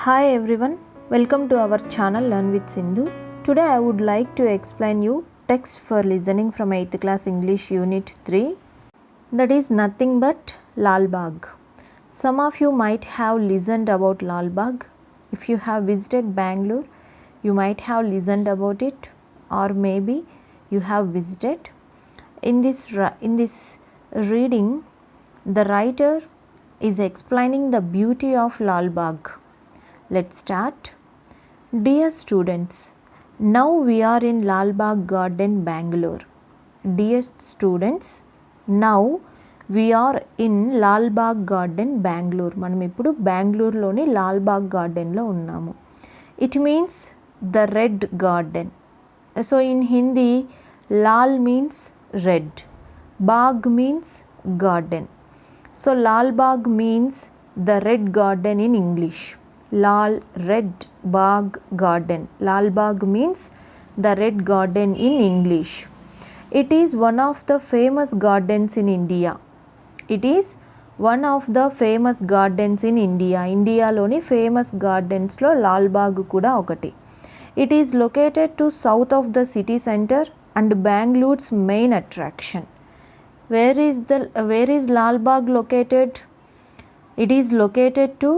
Hi everyone, welcome to our channel Learn with Sindhu. Today I would like to explain you text for listening from 8th class English Unit 3, that is nothing but Lalbagh. Some of you might have listened about Lalbagh. If you have visited Bangalore, you might have listened about it, or maybe you have visited. In this reading, the writer is explaining the beauty of Lalbagh. Let's start. Dear students, now we are in Lalbagh Garden, Bangalore. Dear students, now we are in Lalbagh Garden, Bangalore. మనం ఇప్పుడు బెంగళూరులోని లాల్బాగ్ గార్డెన్లో ఉన్నాము. It means the red garden. So in Hindi, Lal means red, Bagh means garden. So Lalbagh means the red garden in English. Lal, red, Bagh, garden. Lalbagh means the red garden in English. It is one of the famous gardens in India. It is one of the famous gardens in India. Indialoni famous gardens lo Lalbagh kuda okati. It is located to south of the city center and Bangalore's main attraction. Where is Lalbagh located? It is located to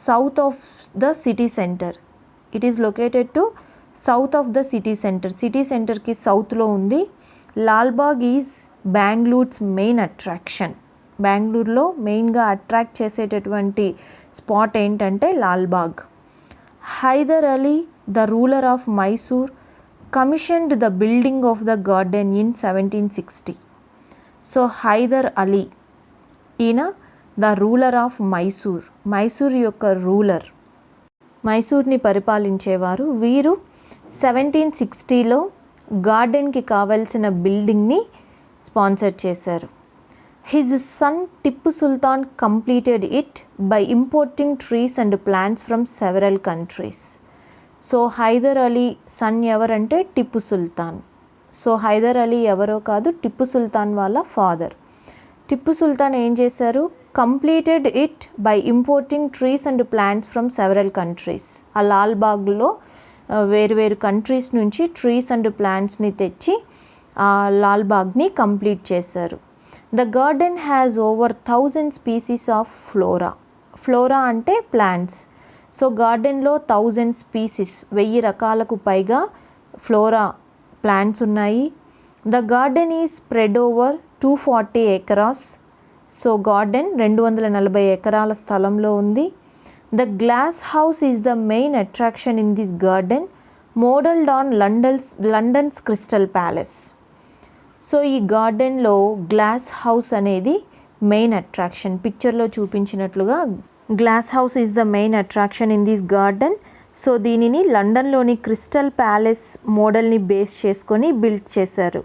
south of the city center. It is located to south of the city center. City center ki south lo undi. Lalbagh is Bangalore's main attraction. Bangalore lo main ga attract చేసేటటువంటి spot ఏంటంటే Lalbagh. Hyder Ali, the ruler of Mysore, commissioned the building of the garden in 1760. So Hyder Ali ఈయన the ruler of Mysore, Mysore యొక్క ruler, మైసూర్ని పరిపాలించేవారు. వీరు 1760లో గార్డెన్కి కావాల్సిన బిల్డింగ్ని స్పాన్సర్ చేశారు. His son Tipu Sultan completed it by importing trees and plants from several countries. So Hyder Ali son ఎవరంటే టిప్పు సుల్తాన్. సో హైదర్ అలీ ఎవరో కాదు, టిప్పు సుల్తాన్ వాళ్ళ ఫాదర్. టిప్పు సుల్తాన్ ఏం చేశారు? Completed it by importing trees and plants from several countries. ఆ లాల్బాగ్లో వేరు కంట్రీస్ నుంచి ట్రీస్ అండ్ ప్లాంట్స్ని తెచ్చి ఆ లాల్బాగ్ని కంప్లీట్ చేశారు. The garden has over 1000 species of flora. Flora అంటే ప్లాంట్స్. సో గార్డెన్లో 1000 స్పీసీస్, 1000 రకాలకు పైగా ఫ్లోరా ప్లాంట్స్ ఉన్నాయి. The garden is spread over 240 acres. So garden 240 ఎకరాల స్థలంలో ఉంది. The glass house is the main attraction in this garden, modelled on London's crystal palace. So ఈ గార్డెన్లో గ్లాస్ హౌస్ అనేది మెయిన్ అట్రాక్షన్. పిక్చర్లో చూపించినట్లుగా glass house is the main attraction in this garden. So దీనిని లండన్లోని Crystal Palace మోడల్ని base చేసుకొని build చేశారు.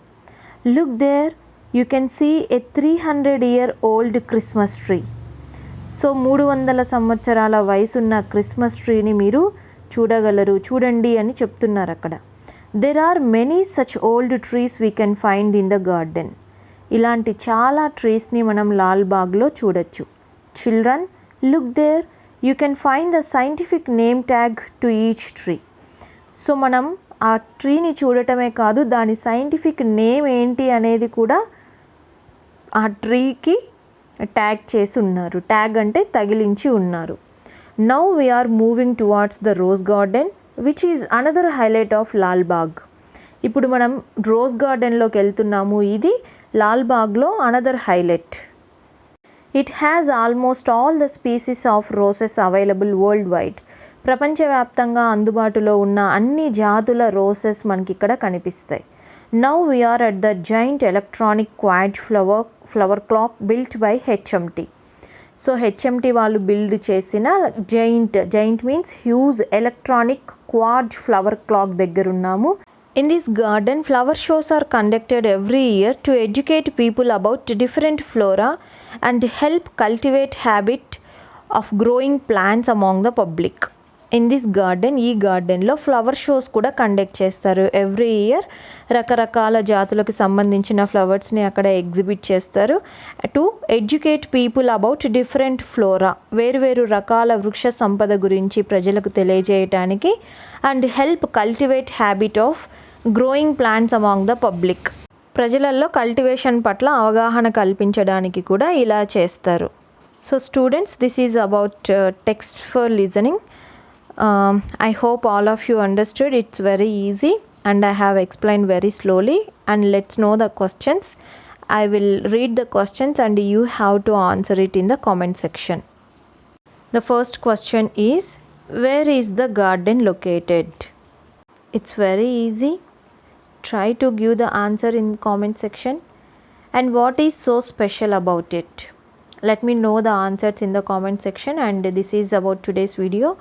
Look there, you can see a 300-year-old Christmas tree. So 300 సంవత్సరాల వయసున్న క్రిస్మస్ ట్రీని మీరు చూడగలరు, చూడండి అని చెప్తున్నారు అక్కడ. There are many such old trees we can find in the garden. ఇలాంటి చాలా ట్రీస్ని మనం లాల్బాగ్లో చూడొచ్చు. Children, look there, you can find the scientific name tag to each tree. So మనం ఆ ట్రీని చూడటమే కాదు, దాని సైంటిఫిక్ నేమ్ ఏంటి అనేది కూడా ఆ ట్రీకి ట్యాగ్ చేసి ఉన్నారు. ట్యాగ్ అంటే తగిలించి ఉన్నారు. Now we are moving towards the rose garden which is another highlight of Lalbagh. ఇప్పుడు మనం రోజ్ గార్డెన్లోకి వెళ్తున్నాము. ఇది లాల్బాగ్లో another highlight. It has almost all the species of roses available worldwide. ప్రపంచవ్యాప్తంగా అందుబాటులో ఉన్న అన్ని జాతుల రోసెస్ మనకి ఇక్కడ కనిపిస్తాయి. Now we are at the giant electronic quad flower clock built by HMT. So HMT వాళ్ళు బిల్డ్ చేసిన giant means huge electronic quad flower clock దగ్గర ఉన్నాము. In this garden, flower shows are conducted every year to educate people about different flora and help cultivate habit of growing plants among the public. In this garden, ఈ గార్డెన్లో flower shows కూడా conduct చేస్తారు. Every year రకరకాల జాతులకు సంబంధించిన ఫ్లవర్స్ని అక్కడ exhibit చేస్తారు. To educate people about different flora, వేరువేరు రకాల వృక్ష సంపద గురించి ప్రజలకు తెలియజేయటానికి. And help cultivate habit of growing plants among the public, ప్రజలలో కల్టివేషన్ పట్ల అవగాహన కల్పించడానికి కూడా ఇలా చేస్తారు. So students, this is about text for listening. I hope all of you understood. It's very easy and I have explained very slowly. And let's know the questions. I will read the questions and you have to answer it in the comment section. The first question is, where is the garden located? It's very easy. Try to give the answer in comment section. And what is so special about it? Let me know the answers in the comment section. And this is about today's video.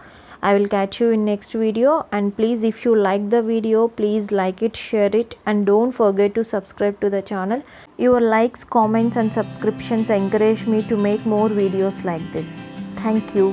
I will catch you in next video. And please, if you like the video, please like it, share it, and don't forget to subscribe to the channel. Your likes, comments and subscriptions encourage me to make more videos like this. Thank you.